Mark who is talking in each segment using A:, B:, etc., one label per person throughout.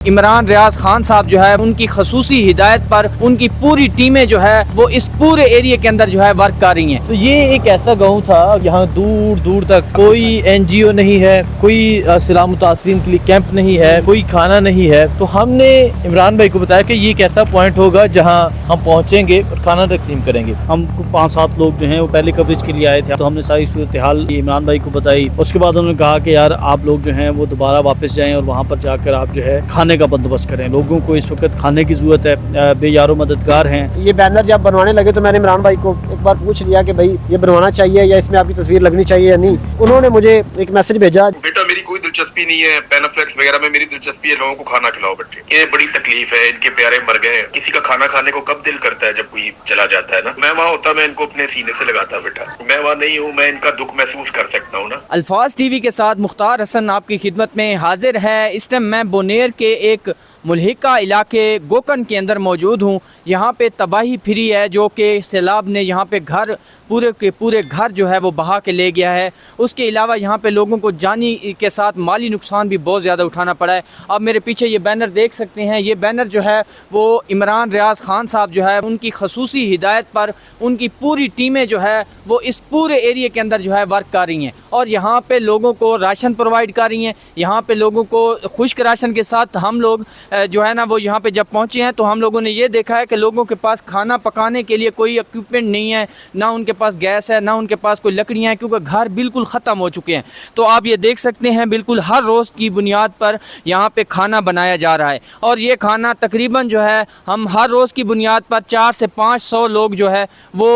A: इमरान रियाज खान साहब जो है उनकी खसूसी हिदायत पर उनकी पूरी टीमें जो है वो इस पूरे एरिया के अंदर जो है वर्क कर रही हैं।
B: तो ये एक ऐसा गांव था, यहाँ दूर दूर तक कोई एनजीओ नहीं है, कोई सलाम मुतासरीन के लिए कैंप नहीं है, कोई खाना नहीं है। तो हमने इमरान भाई को बताया कि ये एक ऐसा पॉइंट होगा जहाँ हम पहुँचेंगे और खाना तकसीम करेंगे।
C: हम 5-7 लोग जो हैं वो पहले कवरेज के लिए आए थे, तो हमने सारी सूरत हाल इमरान भाई को बताई। उसके बाद उन्होंने कहा कि यार आप लोग जो हैं वो दोबारा वापस जाएँ और वहाँ पर जाकर आप जो है खाने का बंदोबस्त करें। लोगों को इस वक्त खाने की ज़रूरत है, बेयारो मददगार हैं।
D: ये बैनर जब बनवाने लगे तो मैंने इमरान भाई को एक बार पूछ लिया कि भाई ये बनवाना चाहिए या इसमें आपकी तस्वीर लगनी चाहिए या नहीं। उन्होंने मुझे एक मैसेज भेजा,
E: बेटा मेरी कोई दिलचस्पी नहीं है पैनाफ्लेक्स वगैरह में, मेरी दिलचस्पी है लोगों को खाना खिलाओ बेटे। ये बड़ी तकलीफ है, इनके प्यारे मर गए। किसी का खाना खाने को कब दिल करता है, जब कोई चला जाता है ना। मैं वहाँ होता मैं इनको अपने सीने से लगाता बेटा, मैं वहाँ नहीं हूँ, मैं इनका दुख महसूस कर सकता हूँ ना।
A: अल्फाज टीवी के साथ मुख्तार हसन आपकी खिदमत में हाजिर है। इस टाइम मैं बोनेर के एक मुल्हिका इलाके गोकन के अंदर मौजूद हूँ। यहाँ पे तबाही फिरी है, जो कि सैलाब ने यहाँ पे घर पूरे के पूरे घर जो है वो बहा के ले गया है। उसके अलावा यहाँ पे लोगों को जानी के साथ माली नुकसान भी बहुत ज़्यादा उठाना पड़ा है। अब मेरे पीछे ये बैनर देख सकते हैं, ये बैनर जो है वो इमरान रियाज खान साहब जो है उनकी खसूसी हिदायत पर उनकी पूरी टीमें जो है वो इस पूरे एरिया के अंदर जो है वर्क कर रही हैं और यहाँ पे लोगों को राशन प्रोवाइड कर रही हैं। यहाँ पे लोगों को खुश्क राशन के साथ हम लोग जो है ना वो यहाँ पे जब पहुँचे हैं तो हम लोगों ने ये देखा है कि लोगों के पास खाना पकाने के लिए कोई इक्विपमेंट नहीं है, ना उनके पास गैस है, ना उनके पास कोई लकड़ियाँ हैं, क्योंकि घर बिल्कुल ख़त्म हो चुके हैं। तो आप ये देख सकते हैं बिल्कुल हर रोज़ की बुनियाद पर यहाँ पे खाना बनाया जा रहा है और ये खाना तकरीबन जो है हम हर रोज़ की बुनियाद पर 400 से 500 लोग जो है वो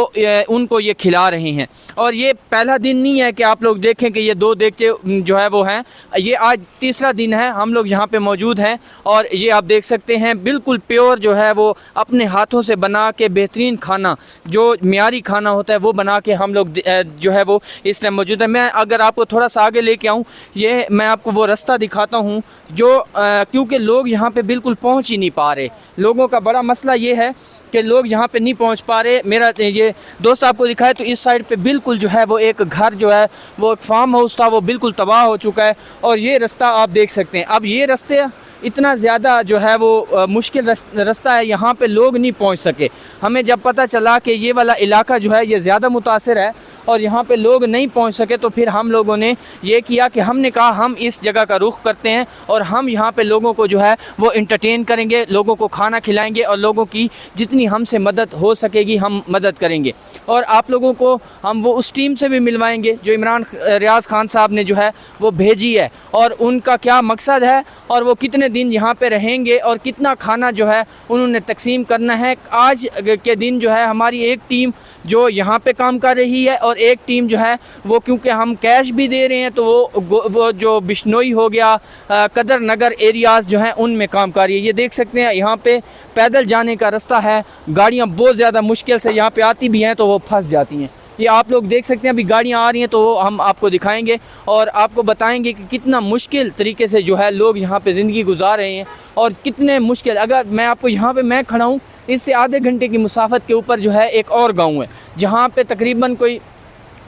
A: उनको ये खिला रहे हैं। और ये पहला दिन नहीं है कि आप लोग देखें कि ये 2 देगचे जो है वो हैं, ये आज तीसरा दिन है हम लोग यहाँ पे मौजूद हैं और ये आप देख सकते हैं बिल्कुल प्योर जो है वो अपने हाथों से बना के बेहतरीन खाना जो मियारी खाना होता है वो बना के हम लोग जो है वो इस टाइम मौजूद है। मैं अगर आपको थोड़ा सा आगे लेके आऊँ, ये मैं आपको वो रास्ता दिखाता हूँ जो क्योंकि लोग यहाँ पे बिल्कुल पहुँच ही नहीं पा रहे। लोगों का बड़ा मसला ये है कि लोग यहाँ पे नहीं पहुँच पा रहे। मेरा ये दोस्त आपको दिखाए तो इस साइड पे बिल्कुल जो है वो एक घर जो है वो एक फार्म हाउस था, वो बिल्कुल तबाह हो चुका है और ये रास्ता आप देख सकते हैं। अब ये रास्ते इतना ज़्यादा जो है वो मुश्किल रास्ता है, यहाँ पे लोग नहीं पहुँच सके। हमें जब पता चला कि ये वाला इलाका जो है ये ज़्यादा मुतासिर है और यहाँ पे लोग नहीं पहुँच सके तो फिर हम लोगों ने ये किया कि हमने कहा हम इस जगह का रुख करते हैं और हम यहाँ पे लोगों को जो है वो इंटरटेन करेंगे, लोगों को खाना खिलाएंगे और लोगों की जितनी हमसे मदद हो सकेगी हम मदद करेंगे। और आप लोगों को हम वो उस टीम से भी मिलवाएंगे जो इमरान रियाज खान साहब ने जो है वो भेजी है और उनका क्या मकसद है और वो कितने दिन यहाँ पर रहेंगे और कितना खाना जो है उन्होंने तकसीम करना है। आज के दिन जो है हमारी एक टीम जो यहाँ पे काम कर रही है और एक टीम जो है वो क्योंकि हम कैश भी दे रहे हैं तो वो जो बिश्नोई हो गया, कदर नगर एरियाज़ जो हैं उनमें काम कर रही है। ये देख सकते हैं यहाँ पे पैदल जाने का रास्ता है, गाड़ियाँ बहुत ज़्यादा मुश्किल से यहाँ पे आती भी हैं तो वो फंस जाती हैं। ये आप लोग देख सकते हैं अभी गाड़ियाँ आ रही हैं तो वो हम आपको दिखाएंगे और आपको बताएंगे कि कितना मुश्किल तरीके से जो है लोग यहाँ पे ज़िंदगी गुजार रहे हैं और कितने मुश्किल। अगर मैं आपको यहाँ पे मैं खड़ा हूँ, इससे आधे घंटे की मुसाफत के ऊपर जो है एक और गांव है जहाँ पे तकरीबन कोई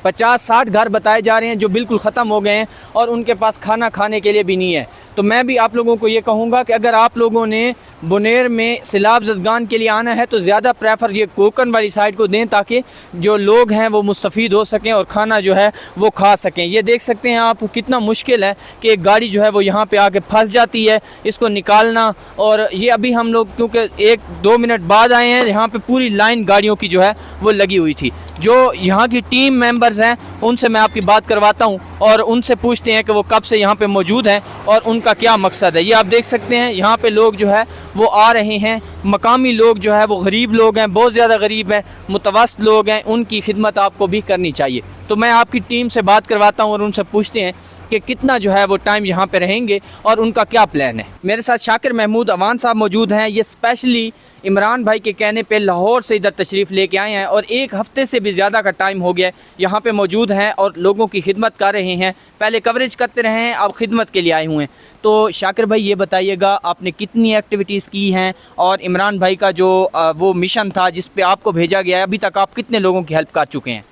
A: 50-60 घर बताए जा रहे हैं जो बिल्कुल ख़त्म हो गए हैं और उनके पास खाना खाने के लिए भी नहीं है। तो मैं भी आप लोगों को ये कहूँगा कि अगर आप लोगों ने बोनेर में सैलाब ज़दगान के लिए आना है तो ज़्यादा प्रेफर ये कोकन वाली साइड को दें ताकि जो लोग हैं वो मुस्तफ़ीद हो सकें और खाना जो है वो खा सकें। ये देख सकते हैं आप कितना मुश्किल है कि एक गाड़ी जो है वो यहाँ पे आके फंस जाती है, इसको निकालना। और ये अभी हम लोग क्योंकि 1-2 मिनट बाद आए हैं, यहाँ पे पूरी लाइन गाड़ियों की जो है वो लगी हुई थी। जो यहाँ की टीम मेंबर्स हैं उनसे मैं आपकी बात करवाता हूँ और उनसे पूछते हैं कि वो कब से यहाँ पे मौजूद हैं और उनका क्या मकसद है। ये आप देख सकते हैं यहाँ पे लोग जो है वो आ रहे हैं, मकामी लोग जो है वो गरीब लोग हैं, बहुत ज़्यादा गरीब हैं, मुतवस्सित लोग हैं, उनकी खिदमत आपको भी करनी चाहिए। तो मैं आपकी टीम से बात करवाता हूँ और उनसे पूछते हैं कि कितना जो है वो टाइम यहाँ पे रहेंगे और उनका क्या प्लान है। मेरे साथ शाकिर महमूद अवान साहब मौजूद हैं। ये स्पेशली इमरान भाई के कहने पे लाहौर से इधर तशरीफ़ लेके आए हैं और 1 हफ़्ते से भी ज़्यादा का टाइम हो गया यहाँ पे मौजूद हैं और लोगों की खिदमत कर रहे हैं। पहले कवरेज करते रहे हैं, अब खिदमत के लिए आए हुए हैं। तो शाकिर भाई ये बताइएगा आपने कितनी एक्टिविटीज़ की हैं और इमरान भाई का जो वो मिशन था जिस पे आपको भेजा गया है, अभी तक आप कितने लोगों की हेल्प कर चुके हैं?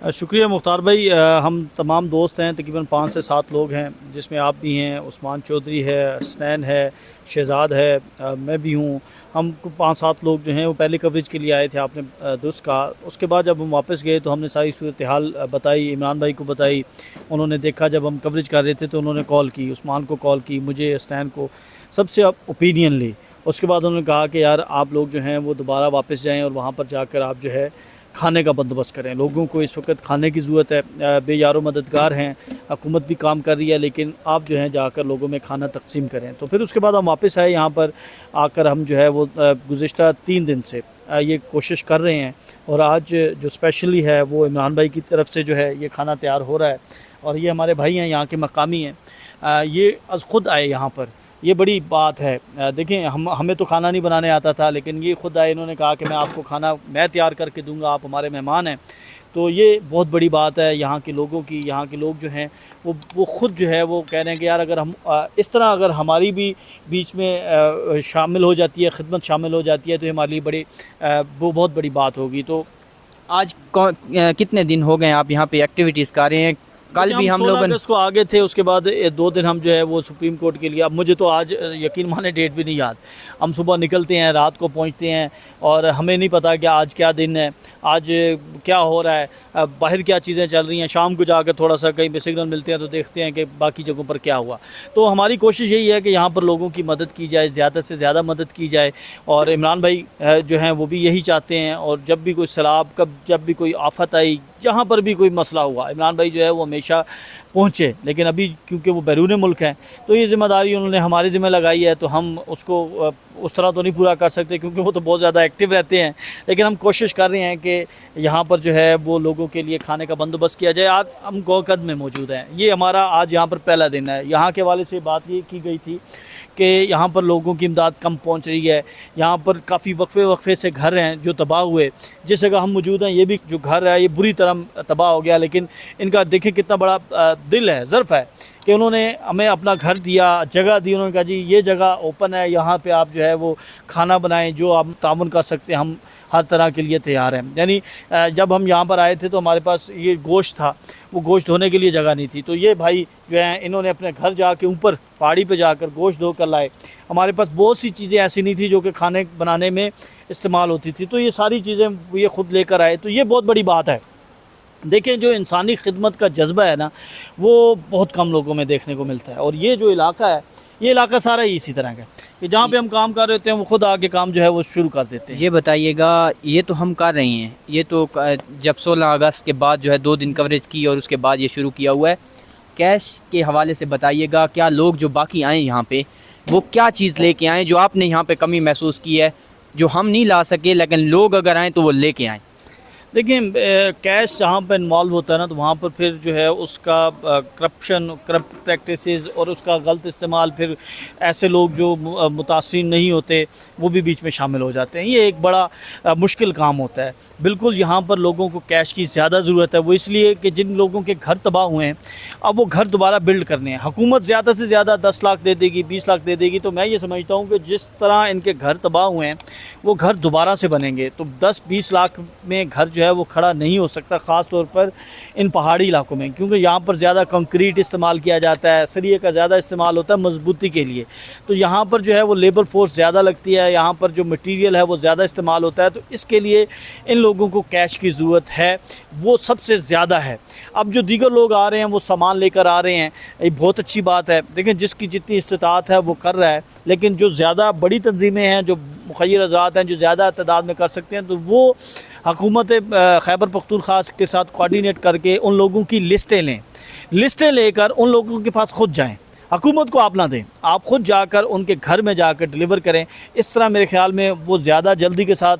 C: शुक्रिया मुख्तार भाई। हम तमाम दोस्त हैं, तकरीबन 5 से 7 लोग हैं, जिसमें आप भी हैं, उस्मान चौधरी है, हसनैन है, शहजाद है, मैं भी हूँ। हम 5-7 लोग जो हैं वो पहले कवरेज के लिए आए थे, आपने दुरुस्त कहा। उसके बाद जब हम वापस गए तो हमने सारी सूरत हाल बताई, इमरान भाई को बताई। उन्होंने देखा, जब हम कवरेज कर रहे थे तो उन्होंने कॉल की, उस्मान को कॉल की, मुझे, हसनैन को, सबसे ओपिनियन ली। उसके बाद उन्होंने कहा कि यार आप लोग जो हैं वो दोबारा वापस जाएँ और वहाँ पर जाकर आप जो है खाने का बंदोबस्त करें। लोगों को इस वक्त खाने की ज़रूरत है, बेयारो मददगार हैं, हुकूमत भी काम कर रही है, लेकिन आप जो हैं जाकर लोगों में खाना तकसीम करें। तो फिर उसके बाद हम वापस आए यहाँ पर। आकर हम जो है वो गुज़िश्ता 3 दिन से ये कोशिश कर रहे हैं, और आज जो स्पेशली है वो इमरान भाई की तरफ से जो है ये खाना तैयार हो रहा है। और ये हमारे भाई हैं, यहाँ के मकामी हैं, ये अज़ ख़ुद आए यहाँ पर, ये बड़ी बात है। देखें, हमें तो खाना नहीं बनाने आता था, लेकिन ये खुद आए, इन्होंने कहा कि मैं आपको खाना मैं तैयार करके दूंगा, आप हमारे मेहमान हैं। तो ये बहुत बड़ी बात है यहाँ के लोगों की। यहाँ के लोग जो हैं वो ख़ुद जो है वो कह रहे हैं कि यार अगर हम इस तरह अगर हमारी भी बीच में शामिल हो जाती है, खिदमत शामिल हो जाती है, तो हमारे लिए बड़ी वो बहुत बड़ी बात होगी। तो
A: आज कितने दिन हो गए आप यहाँ पे एक्टिविटीज़ कर रहे हैं? कल भी हम लोग
C: 16 अगस्त को आगे थे, उसके बाद 2 दिन हम जो है वो सुप्रीम कोर्ट के लिए। अब मुझे तो आज यकीन माने डेट भी नहीं याद। हम सुबह निकलते हैं, रात को पहुंचते हैं, और हमें नहीं पता कि आज क्या दिन है, आज क्या हो रहा है, बाहर क्या चीज़ें चल रही हैं। शाम को जाकर थोड़ा सा कहीं पे सिग्नल मिलते हैं तो देखते हैं कि बाकी जगहों पर क्या हुआ। तो हमारी कोशिश यही है कि यहाँ पर लोगों की मदद की जाए, ज़्यादा से ज़्यादा मदद की जाए। और इमरान भाई जो हैं वो भी यही चाहते हैं। और जब भी कोई सैलाब, जब भी कोई आफत आई, जहाँ पर भी कोई मसला हुआ, इमरान भाई जो है वो हमेशा पहुँचे। लेकिन अभी क्योंकि वो बैरून मुल्क हैं, तो ये ज़िम्मेदारी उन्होंने हमारे ज़िम्मे लगाई है, तो हम उसको उस तरह तो नहीं पूरा कर सकते, क्योंकि वो तो बहुत ज़्यादा एक्टिव रहते हैं। लेकिन हम कोशिश कर रहे हैं कि यहाँ पर जो है वो लोगों के लिए खाने का बंदोबस्त किया जाए। आज हम गोकद में मौजूद हैं, ये हमारा आज यहाँ पर पहला दिन है। यहाँ के वाले से बात ये की गई थी कि यहाँ पर लोगों की इमदाद कम पहुँच रही है। यहाँ पर काफ़ी वक्फे से घर हैं जो तबाह हुए। जिस जगह हम मौजूद हैं, ये भी जो घर है ये बुरी तरह तबाह हो गया, लेकिन इनका देखें कितना बड़ा दिल है, ज़र्फ़ है कि उन्होंने हमें अपना घर दिया, जगह दी। उन्होंने कहा जी ये जगह ओपन है, यहाँ पे आप जो है वो खाना बनाएं, जो आप तामुन कर सकते हैं, हम हर तरह के लिए तैयार हैं। यानी जब हम यहाँ पर आए थे तो हमारे पास ये गोश्त था, वो गोश्त धोने के लिए जगह नहीं थी। तो ये भाई जो हैं इन्होंने अपने घर जाके ऊपर पहाड़ी पे जाकर गोश्त धो कर लाए। हमारे पास बहुत सी चीज़ें ऐसी नहीं थी जो कि खाने बनाने में इस्तेमाल होती थी, तो ये सारी चीज़ें ये ख़ुद लेकर आए। तो ये बहुत बड़ी बात है। देखें, जो इंसानी खिदमत का जज्बा है ना, वो बहुत कम लोगों में देखने को मिलता है। और ये जो इलाका है, ये इलाका सारा ही इसी तरह का कि जहाँ पे हम काम कर रहे होते हैं वो खुद आके काम जो है वो शुरू कर देते हैं।
A: ये बताइएगा, ये तो हम कर रहे हैं, ये तो जब 16 अगस्त के बाद जो है 2 दिन कवरेज की और उसके बाद ये शुरू किया हुआ है। कैश के हवाले से बताइएगा, क्या लोग जो बाकी आए यहाँ पे वो क्या चीज़ लेके आएँ जो आपने यहाँ पे कमी महसूस की है, जो हम नहीं ला सके, लेकिन लोग अगर आएँ तो वो लेके आएँ?
C: देखिए, कैश जहाँ पर इन्वॉल्व होता है ना, तो वहाँ पर फिर जो है उसका करप्ट प्रैक्टिसेस और उसका गलत इस्तेमाल, फिर ऐसे लोग जो मुतासिर नहीं होते वो भी बीच में शामिल हो जाते हैं। ये एक बड़ा मुश्किल काम होता है। बिल्कुल यहाँ पर लोगों को कैश की ज़्यादा ज़रूरत है, वो इसलिए कि जिन लोगों के घर तबाह हुए हैं अब वो घर दोबारा बिल्ड करने हैं। हुकूमत ज़्यादा से ज़्यादा 10 लाख दे देगी, 20 लाख दे देगी। तो मैं ये समझता हूँ कि जिस तरह इनके घर तबाह हुए हैं वो घर दोबारा से बनेंगे, तो 10-20 लाख में घर जो है वो खड़ा नहीं हो सकता, ख़ास तौर पर इन पहाड़ी इलाकों में, क्योंकि यहाँ पर ज़्यादा कंक्रीट इस्तेमाल किया जाता है, सरिये का ज़्यादा इस्तेमाल होता है मजबूती के लिए। तो यहाँ पर जो है वो लेबर फोर्स ज़्यादा लगती है, यहाँ पर जो मटीरियल है वो ज़्यादा इस्तेमाल होता है। तो इसके लिए इन लोगों को कैश की ज़रूरत है, वो सबसे ज़्यादा है। अब जो दीगर लोग आ रहे हैं वो सामान लेकर आ रहे हैं, ये बहुत अच्छी बात है। देखें, जिसकी जितनी इस्तिताअत है वो कर रहा है, लेकिन जो ज़्यादा बड़ी तंजीमें हैं, जो मुखय्यर हज़रात हैं, जो ज़्यादा तादाद में कर सकते हैं, तो वो हुकूमत खैबर पख्तूनख्वा के साथ कोऑर्डिनेट करके उन लोगों की लिस्टें लें। लिस्टें लेकर उन लोगों के पास खुद जाएं, हुकूमत को आप ना दें, आप खुद जाकर उनके घर में जाकर डिलीवर करें। इस तरह मेरे ख़्याल में वो ज़्यादा जल्दी के साथ,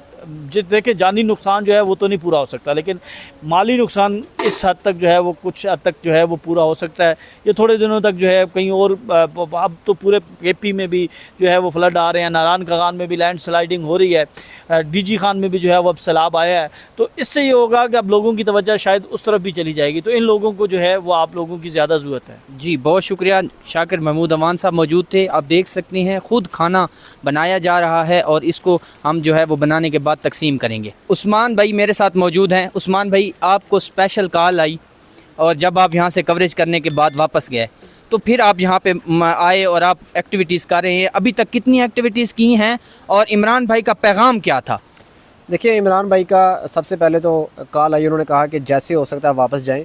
C: देखिए जानी नुकसान जो है वो तो नहीं पूरा हो सकता, लेकिन माली नुकसान इस हद तक जो है वो कुछ हद तक जो है वो पूरा हो सकता है। ये थोड़े दिनों तक जो है कहीं और, अब तो पूरे केपी में भी जो है वो फ्लड आ रहे हैं, नारायण खान में भी लैंड स्लाइडिंग हो रही है, डीजी खान में भी जो है वो अब सैलाब आया है। तो इससे ये होगा कि अब लोगों की तवज्जो शायद उस तरफ भी चली जाएगी। तो इन लोगों को जो है वो आप लोगों की ज़्यादा ज़रूरत है।
A: जी बहुत शुक्रिया। शाकिर महमूद अवान साहब मौजूद थे। आप देख सकते हैं ख़ुद खाना बनाया जा रहा है और इसको हम जो है वो बनाने के बाद तकसीम करेंगे। उस्मान भाई मेरे साथ मौजूद हैं। उस्मान भाई, आपको स्पेशल कॉल आई और जब आप यहाँ से कवरेज करने के बाद वापस गए तो फिर आप यहाँ पे आए और आप एक्टिविटीज़ कर रहे हैं। अभी तक कितनी एक्टिविटीज़ की हैं और इमरान भाई का पैगाम क्या था?
D: देखिए, इमरान भाई का सबसे पहले तो कॉल आई, उन्होंने कहा कि जैसे हो सकता है वापस जाएं,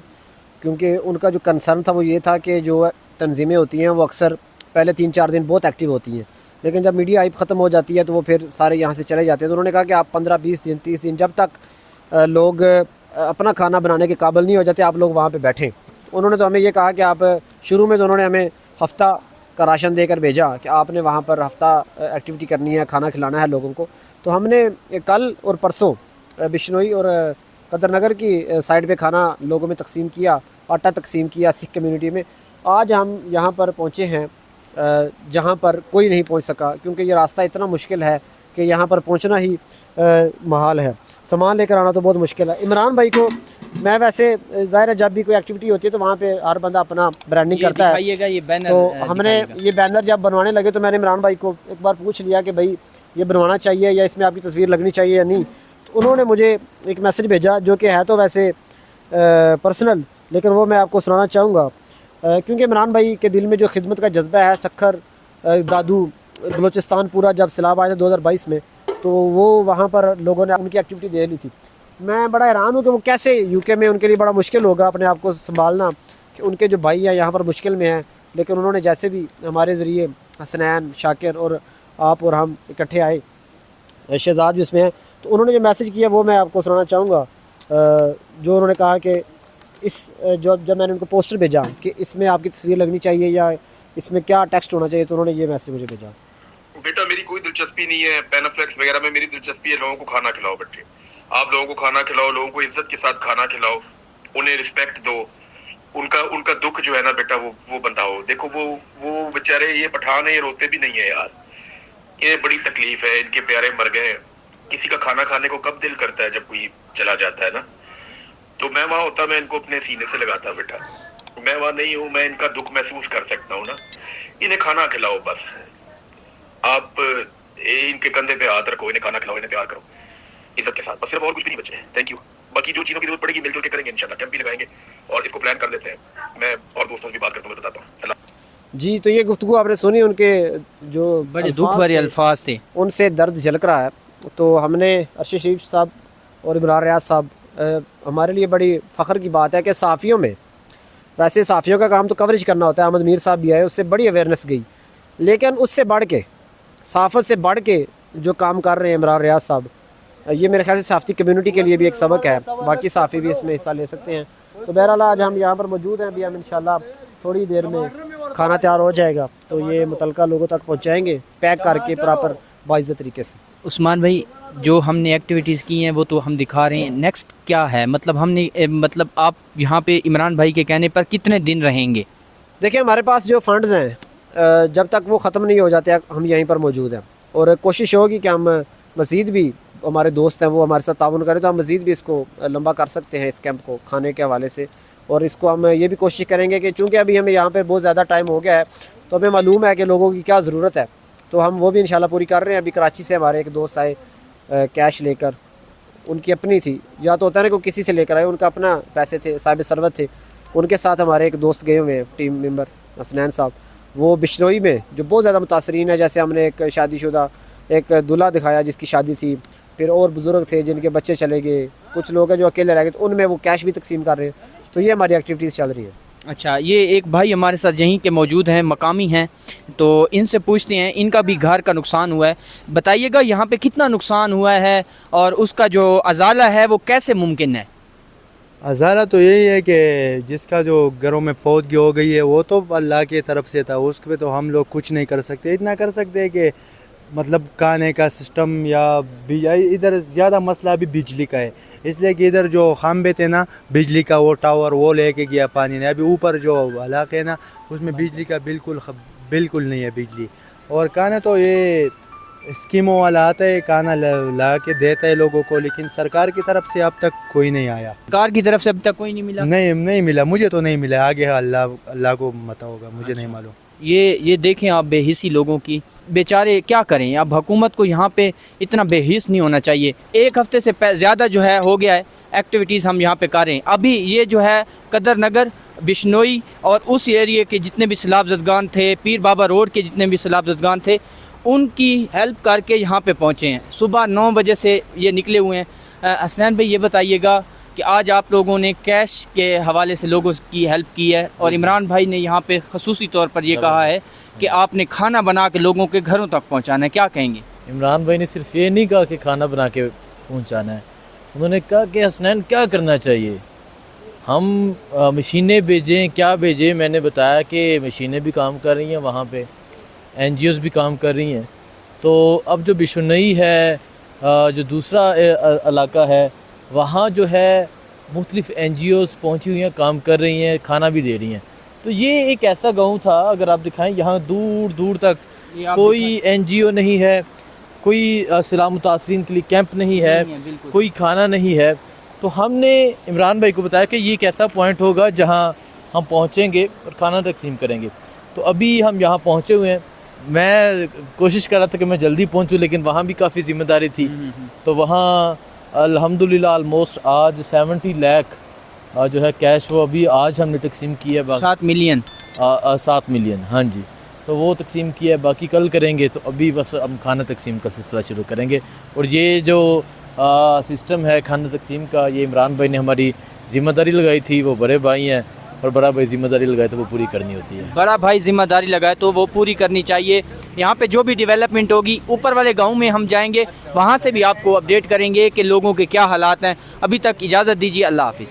D: क्योंकि उनका जो कंसर्न था वो ये था कि जो तंजीमें होती हैं वो अक्सर पहले 3-4 दिन बहुत एक्टिव होती हैं, लेकिन जब मीडिया हाइप ख़त्म हो जाती है तो वो फिर सारे यहाँ से चले जाते हैं। तो उन्होंने कहा कि आप 15-20 दिन 30 दिन जब तक लोग अपना खाना बनाने के काबिल नहीं हो जाते, आप लोग वहाँ पर बैठें। उन्होंने तो हमें ये कहा कि आप शुरू में तो उन्होंने हमें हफ़्ता का राशन देकर भेजा कि आपने वहाँ पर हफ़्ता एक्टिविटी करनी है, खाना खिलाना है लोगों को। तो हमने कल और परसों बिश्नोई और कदरनगर की साइड पे खाना लोगों में तकसीम किया, आटा तकसीम किया सिख कम्युनिटी में। आज हम यहाँ पर पहुँचे हैं जहाँ पर कोई नहीं पहुँच सका, क्योंकि ये रास्ता इतना मुश्किल है कि यहाँ पर पहुँचना ही महाल है, सामान लेकर आना तो बहुत मुश्किल है। इमरान भाई को मैं वैसे ज़ाहिर है जब भी कोई एक्टिविटी होती है तो वहाँ पे हर बंदा अपना ब्रांडिंग करता है।
A: ये बैनर
D: तो हमने ये बैनर जब बनवाने लगे तो मैंने इमरान भाई को एक बार पूछ लिया कि भाई ये बनवाना चाहिए या इसमें आपकी तस्वीर लगनी चाहिए या नहीं। तो उन्होंने मुझे एक मैसेज भेजा जो कि है तो वैसे पर्सनल, लेकिन वो मैं आपको सुनाना चाहूँगा, क्योंकि इमरान भाई के दिल में जो खिदमत का जज्बा है, सखर दादू बलूचिस्तान पूरा जब सैलाब आया था 2022 में, तो वो वहाँ पर लोगों ने उनकी एक्टिविटी दे ली थी। मैं बड़ा हैरान हूँ कि वो कैसे यूके में उनके लिए बड़ा मुश्किल होगा अपने आप को संभालना, कि उनके जो भाई हैं यहाँ पर मुश्किल में हैं, लेकिन उन्होंने जैसे भी हमारे ज़रिए हसनैन, शाकिर और आप और हम इकट्ठे आए, शहजाद भी उसमें हैं, तो उन्होंने जो मैसेज किया वो मैं आपको सुनाना चाहूँगा। जो उन्होंने कहा कि जब मैंने उनको पोस्टर भेजा कि इसमें आपकी तस्वीर लगनी चाहिए या इसमें क्या टेक्स्ट होना चाहिए, तो उन्होंने ये मैसेज मुझे भेजा।
E: बेटा, मेरी कोई दिलचस्पी नहीं है पेनाफ्लेक्स वगैरह में, मेरी दिलचस्पी है लोगों को खाना खिलाओ। बेटे, आप लोगों को खाना खिलाओ, लोगों को इज्जत के साथ खाना खिलाओ, उन्हें रिस्पेक्ट दो, उनका दुख जो है ना बेटा वो बंधाओ। देखो वो बेचारे ये पठान है, ये रोते भी नहीं है यार, ये बड़ी तकलीफ है, इनके प्यारे मर गए। किसी का खाना खाने को कब दिल करता है जब कोई चला जाता है ना। तो मैं वहां होता, मैं इनको अपने सीने से लगाता। बेटा, मैं वहां नहीं हूँ, मैं इनका दुख महसूस कर सकता हूँ ना। इन्हें खाना खिलाओ, बस आप इनके कंधे पे हाथ रखो, इन्हें खाना खिलाओ, इन्हें प्यार करो इज्जत के साथ, बस सिर्फ, और कुछ भी नहीं बचे। Thank you. बाकी जो चीज़ों की जरूरत पड़ेगी मिलजुल के करेंगे इंशाल्लाह, कैंप भी लगाएंगे और इसको प्लान कर लेते हैं। मैं और दोस्तों से भी बात करता हूँ, बताता हूँ।
D: जी, तो ये गुफ्तगू आपने सुनी, उनके जो
A: बड़े दुख भरे अल्फाज थे,
D: उनसे दर्द झलक रहा है। तो हमने अर्शद शरीफ साहब और इमरान रियाज साहब, हमारे लिए बड़ी फ़ख्र की बात है कि साफ़ियों में, वैसे साफ़ियों का काम तो कवरेज करना होता है, अहमद मीर साहब भी आए, उससे बड़ी अवेयरनेस गई, लेकिन उससे बढ़ के सहाफ़त से बढ़ के जो काम कर रहे हैं इमरान रियाज साहब, ये मेरे ख्याल से साफ़ी कम्युनिटी के लिए भी एक सबक है। बाकी साफ़ी भी इसमें हिस्सा ले सकते हैं। तो बहरहाल आज हम यहाँ पर मौजूद हैं, अभी हम इंशाल्लाह थोड़ी देर में खाना तैयार हो जाएगा तो ये मुतलका लोगों तक पहुँचाएँगे पैक करके प्रॉपर बाइज़्ज़त तरीके से।
A: उस्मान भाई, जो हमने एक्टिविटीज़ की हैं वो तो हम दिखा रहे हैं, नेक्स्ट क्या है? मतलब आप यहाँ पे इमरान भाई के कहने पर कितने दिन रहेंगे?
D: देखिए, हमारे पास जो फ़ंड्स हैं जब तक वो ख़त्म नहीं हो जाते हम यहीं पर मौजूद हैं, और कोशिश होगी कि हम मज़ीद भी, हमारे दोस्त हैं वो हमारे साथ ताउन करें तो हम मज़ीद भी इसको लंबा कर सकते हैं, इस कैंप को खाने के हवाले से। और इसको हम ये भी कोशिश करेंगे कि चूँकि अभी हमें यहाँ पर बहुत ज़्यादा टाइम हो गया है तो हमें मालूम है कि लोगों की क्या ज़रूरत है, तो हम वो भी इंशाल्लाह पूरी कर रहे हैं। अभी कराची से हमारे एक दोस्त आए कैश लेकर, उनकी अपनी थी, या तो होता है ना, कोई किसी से लेकर आए, उनका अपना पैसे थे, साहिब सरवत थे, उनके साथ हमारे एक दोस्त गए हुए हैं, टीम मेंबर हसनैन साहब, वो बिश्नोई में जो बहुत ज़्यादा मुतासरीन है। जैसे हमने एक शादीशुदा एक दूल्हा दिखाया जिसकी शादी थी, फिर और बुज़ुर्ग थे जिनके बच्चे चले गए, कुछ लोग हैं जो अकेले रह गए, तो उनमें वो कैश भी तकसीम कर रहे हैं। तो ये हमारी एक्टिविटीज़ चल रही है।
A: अच्छा, ये एक भाई हमारे साथ यहीं के मौजूद हैं, मकामी हैं, तो इनसे पूछते हैं, इनका भी घर का नुकसान हुआ है, बताइएगा यहाँ पे कितना नुकसान हुआ है और उसका जो अजाला है वो कैसे मुमकिन है?
F: अजाला तो यही है कि जिसका जो घरों में फौतगी हो गई है वो तो अल्लाह की तरफ से था, उस पर तो हम लोग कुछ नहीं कर सकते। इतना कर सकते हैं कि मतलब खाने का सिस्टम या इधर ज़्यादा मसला अभी बिजली का है, इसलिए कि इधर जो खंभे थे ना बिजली का, वो टावर वो लेके गया पानी ने। अभी ऊपर जो इलाके है ना उसमें बिजली का बिल्कुल नहीं है बिजली। और खाना तो ये स्कीमों वाला आता है, खाना ला के देता है लोगों को, लेकिन सरकार की तरफ से अब तक कोई नहीं आया।
A: सरकार की तरफ से अब तक कोई नहीं मिला?
F: नहीं मिला, मुझे तो नहीं मिला, आगे अल्लाह को पता होगा, मुझे नहीं मालूम।
A: ये देखें आप बेहिसी लोगों की, बेचारे क्या करें। अब हुकूमत को यहाँ पे इतना बेहिस नहीं होना चाहिए। एक हफ़्ते से ज़्यादा जो है हो गया है एक्टिविटीज़ हम यहाँ पे कर रहे हैं। अभी ये जो है कदर नगर, बिश्नोई और उस एरिए के जितने भी सैलाब ज़दगान थे, पीर बाबा रोड के जितने भी सैलाब ज़दगान थे, उनकी हेल्प करके यहाँ पे पहुँचे हैं। सुबह 9 बजे से ये निकले हुए हैं। हसनैन भाई ये बताइएगा कि आज आप लोगों ने कैश के हवाले से लोगों की हेल्प की है और इमरान भाई ने यहाँ पे खसूसी तौर पर ये कहा है कि आपने खाना बना के लोगों के घरों तक पहुँचाना है, क्या कहेंगे?
B: इमरान भाई ने सिर्फ ये नहीं कहा कि खाना बना के पहुँचाना है, उन्होंने कहा कि हसनैन क्या करना चाहिए, हम मशीनें भेजें, क्या भेजें। मैंने बताया कि मशीनें भी काम कर रही हैं वहाँ पे, NGOs भी काम कर रही हैं। तो अब जो बिशनई है, जो दूसरा इलाका है, वहाँ जो है मुख्तलिफ़ NGOs पहुँची हुई हैं, काम कर रही हैं, खाना भी दे रही हैं। तो ये एक ऐसा गांव था, अगर आप दिखाएं यहाँ दूर दूर तक कोई NGO नहीं है, कोई सलाम मुतासरीन के लिए कैंप नहीं है, कोई खाना नहीं है। तो हमने इमरान भाई को बताया कि ये एक ऐसा पॉइंट होगा जहाँ हम पहुँचेंगे और खाना तकसीम करेंगे। तो अभी हम यहाँ पहुँचे हुए हैं। मैं कोशिश कर रहा था कि मैं जल्दी पहुँचूँ, लेकिन वहाँ भी काफ़ी ज़िम्मेदारी थी। तो वहाँ अल्हम्दुलिल्लाह ऑलमोस्ट आज 70 लाख जो है कैश वो अभी आज हमने तकसीम की है।
A: 7 मिलियन
B: 7 मिलियन, हाँ जी, तो वो तकसीम किया है, बाकी कल करेंगे। तो अभी बस हम खाना तकसीम का सिलसिला शुरू करेंगे। और ये जो सिस्टम है खाना तकसीम का, ये इमरान भाई ने हमारी ज़िम्मेदारी लगाई थी, वो बड़े भाई हैं और बड़ा भाई ज़िम्मेदारी लगाए तो वो पूरी करनी होती है।
A: बड़ा भाई जिम्मेदारी लगाए तो वो पूरी करनी चाहिए। यहाँ पे जो भी डेवलपमेंट होगी ऊपर वाले गांव में हम जाएंगे, वहाँ से भी आपको अपडेट करेंगे कि लोगों के क्या हालात हैं। अभी तक इजाज़त दीजिए, अल्लाह हाफिज़।